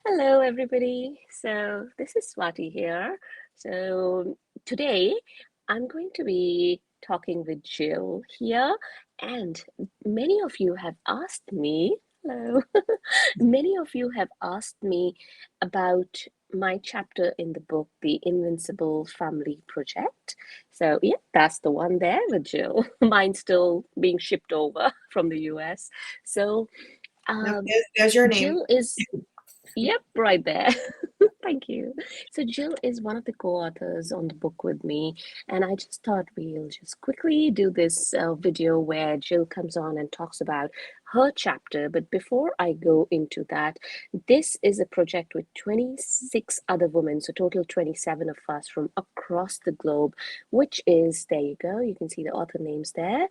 Hello, everybody. So, this is Swati here. So, today I'm going to be talking with Jill here, and many of you have asked me, hello, many of you have asked me about my chapter in the book, The Invincible Family Project. So, yeah, that's the one there with Jill. Mine's still being shipped over from the US. So, Yep, um, there's your name. Jill is Yep, right there. Thank you. So Jill is one of the co-authors on the book with me, and I just thought we'll just quickly do this video where Jill comes on and talks about her chapter. But before I go into that, this is a project with 26 other women, so total 27 of us from across the globe, which is, there you go, you can see the author names there,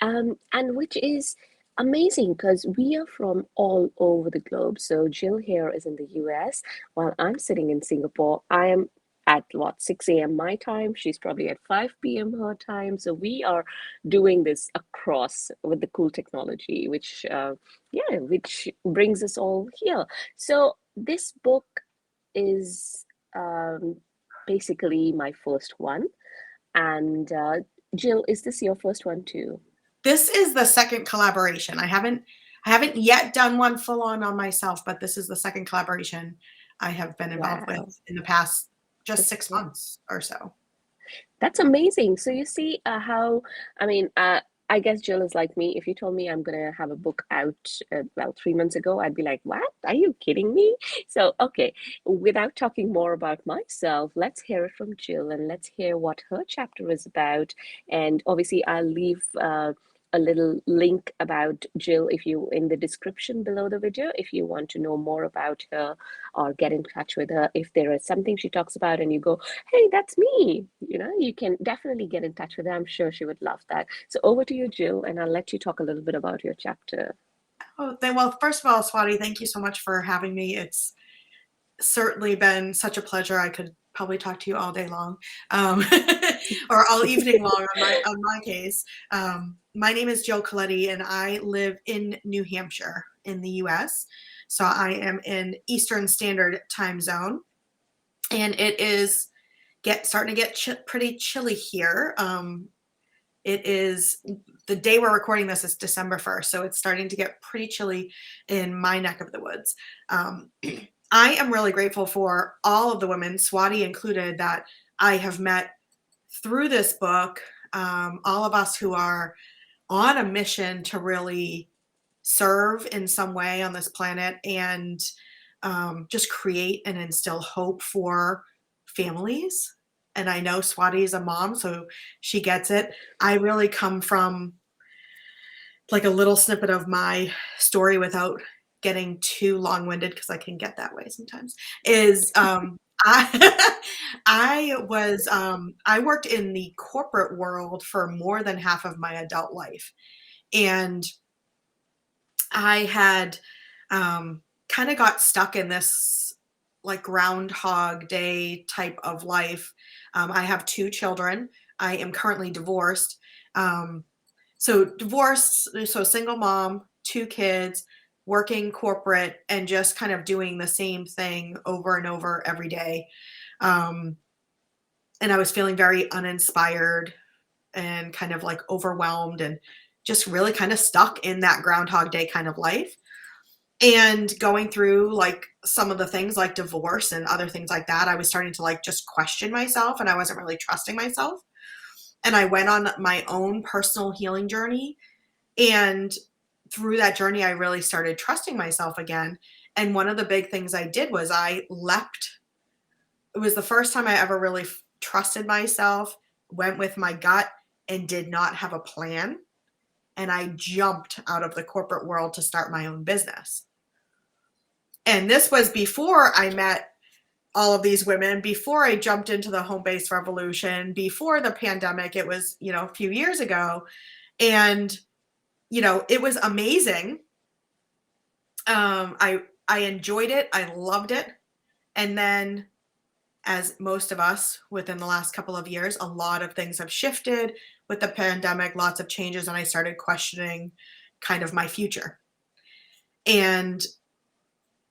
and which is amazing because we are from all over the globe. So Jill here is in the US while I'm sitting in Singapore. I am at what, 6 a.m. my time. She's probably at 5 p.m. her time. So we are doing this across with the cool technology, which brings us all here. So this book is basically my first one. And Jill, is this your first one too? This is the second collaboration. I haven't yet done one full on myself, but this is the second collaboration I have been involved with Wow. in the past just That's 6 months or so. that's amazing. So you see how, I mean, I guess Jill is like me. If you told me I'm gonna have a book out, well, 3 months ago, I'd be like, "What? Are you kidding me?" So, okay, without talking more about myself, let's hear it from Jill and let's hear what her chapter is about. And obviously, I'll leave a little link about Jill if you in the description below the video if you want to know more about her or get in touch with her. If there is something she talks about and you go, hey, that's me. You can definitely get in touch with her. I'm sure she would love that. So over to you, Jill, and I'll let you talk a little bit about your chapter. Oh, then, well, first of all, Swati, thank you so much for having me. It's certainly been such a pleasure. I could probably talk to you all day long, um, or all evening long on my case. My name is Jill Coletti, and I live in New Hampshire in the U.S. So I am in Eastern Standard Time Zone, and it is starting to get pretty chilly here. It is the day we're recording this is December 1st, so it's starting to get pretty chilly in my neck of the woods. Um, I am really grateful for all of the women, Swati included, that I have met through this book. All of us who are on a mission to really serve in some way on this planet and just create and instill hope for families. And I know Swati is a mom, so she gets it. I really come from like a little snippet of my story without getting too long-winded because I can get that way sometimes. Is I I worked in the corporate world for more than half of my adult life, and I had kind of got stuck in this like Groundhog Day type of life. I have two children. I am currently divorced. Um, so divorced, so single mom, two kids, working corporate, and just kind of doing the same thing over and over every day. Um, and I was feeling very uninspired and kind of like overwhelmed and just really kind of stuck in that Groundhog Day kind of life and going through like some of the things like divorce and other things like that. I was starting to like just question myself and I wasn't really trusting myself. And I went on my own personal healing journey. And through that journey, I really started trusting myself again. And one of the big things I did was I leapt. It was the first time I ever really trusted myself, went with my gut, and did not have a plan. And I jumped out of the corporate world to start my own business. And this was before I met all of these women, before I jumped into the home based revolution, before the pandemic. It was, a few years ago. And, it was amazing. I enjoyed it. I loved it. And then, as most of us within the last couple of years, a lot of things have shifted with the pandemic, lots of changes, and I started questioning kind of my future. And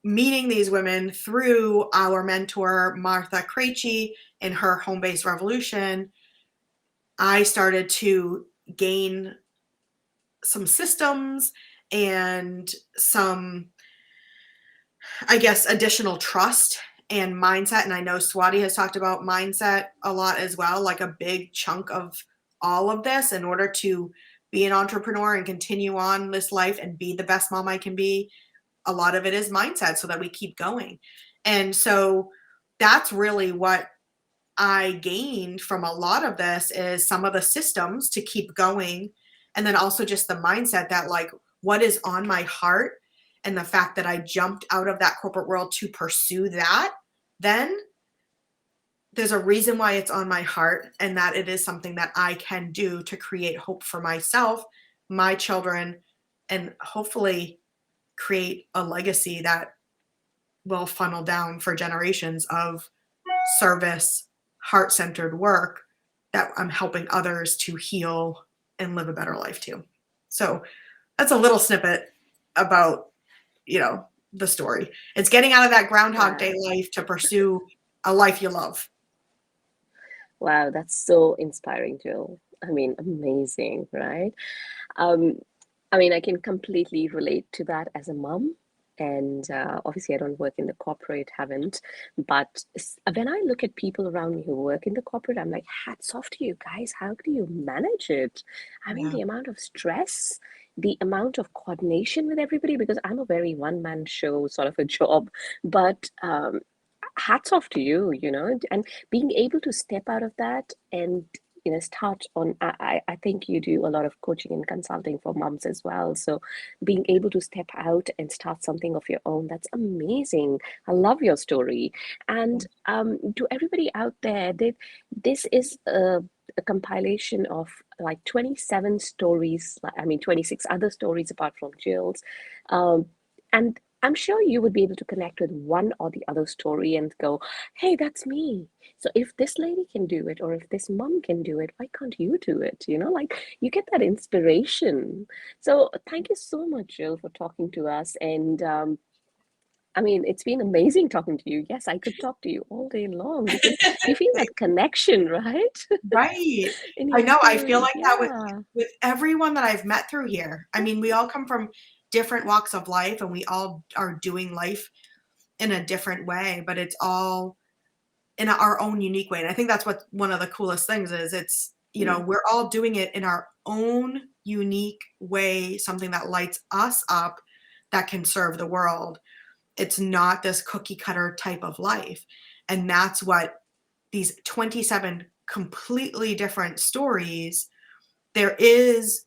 meeting these women through our mentor, Martha Krejci, in her home-based revolution, I started to gain some systems and some, I guess, additional trust and mindset. And I know Swati has talked about mindset a lot as well, like a big chunk of all of this in order to be an entrepreneur and continue on this life and be the best mom I can be. A lot of it is mindset so that we keep going. And so that's really what I gained from a lot of this is some of the systems to keep going. And then also just the mindset that like what is on my heart and the fact that I jumped out of that corporate world to pursue that, then there's a reason why it's on my heart and that it is something that I can do to create hope for myself, my children, and hopefully create a legacy that will funnel down for generations of service, heart-centered work that I'm helping others to heal and live a better life too. So that's a little snippet about, the story. It's getting out of that Groundhog Day Wow. life to pursue a life you love. Wow, that's so inspiring, Jill. I mean, amazing, right? Um, I mean, I can completely relate to that as a mom. And obviously, I don't work in the corporate, haven't. But when I look at people around me who work in the corporate, I'm like, hats off to you guys. How do you manage it? I mean, Yeah. the amount of stress, the amount of coordination with everybody, because I'm a very one-man show sort of a job. But hats off to you, and being able to step out of that and start on I think you do a lot of coaching and consulting for moms as well, so being able to step out and start something of your own, that's amazing. I love your story. And to everybody out there, this is a compilation of like 27 stories, I mean 26 other stories apart from Jill's, and I'm sure you would be able to connect with one or the other story and go, hey, that's me. So if this lady can do it, or if this mom can do it, why can't you do it? Like you get that inspiration. So thank you so much, Jill, for talking to us. And I mean, it's been amazing talking to you. Yes, I could talk to you all day long because you feel that connection, right? Right. In I your know. I feel stories. like that Yeah. with everyone that I've met through here. I mean, we all come from different walks of life and we all are doing life in a different way, but it's all in our own unique way. And I think that's what one of the coolest things is. It's, Mm, we're all doing it in our own unique way, something that lights us up that can serve the world. It's not this cookie cutter type of life. And that's what these 27 completely different stories, there is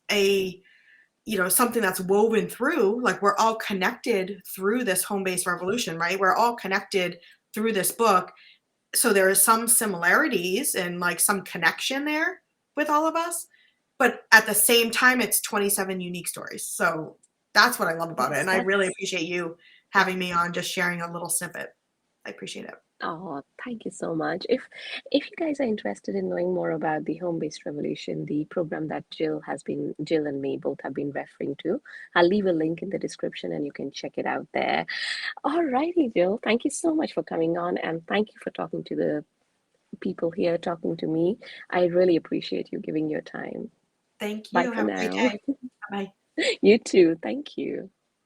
something that's woven through, like we're all connected through this home-based revolution, right? We're all connected through this book. So there is some similarities and like some connection there with all of us. But at the same time, it's 27 unique stories. So that's what I love about it. yes, And I really that's appreciate you having me on, just sharing a little snippet. I appreciate it. Oh, thank you so much. If you guys are interested in knowing more about the home-based revolution, the program that Jill and me both have been referring to, I'll leave a link in the description and you can check it out there. All righty, Jill. Thank you so much for coming on, and thank you for talking to the people here, talking to me. I really appreciate you giving your time. Thank Bye you. for Have a great now. day. Bye. You too. Thank you.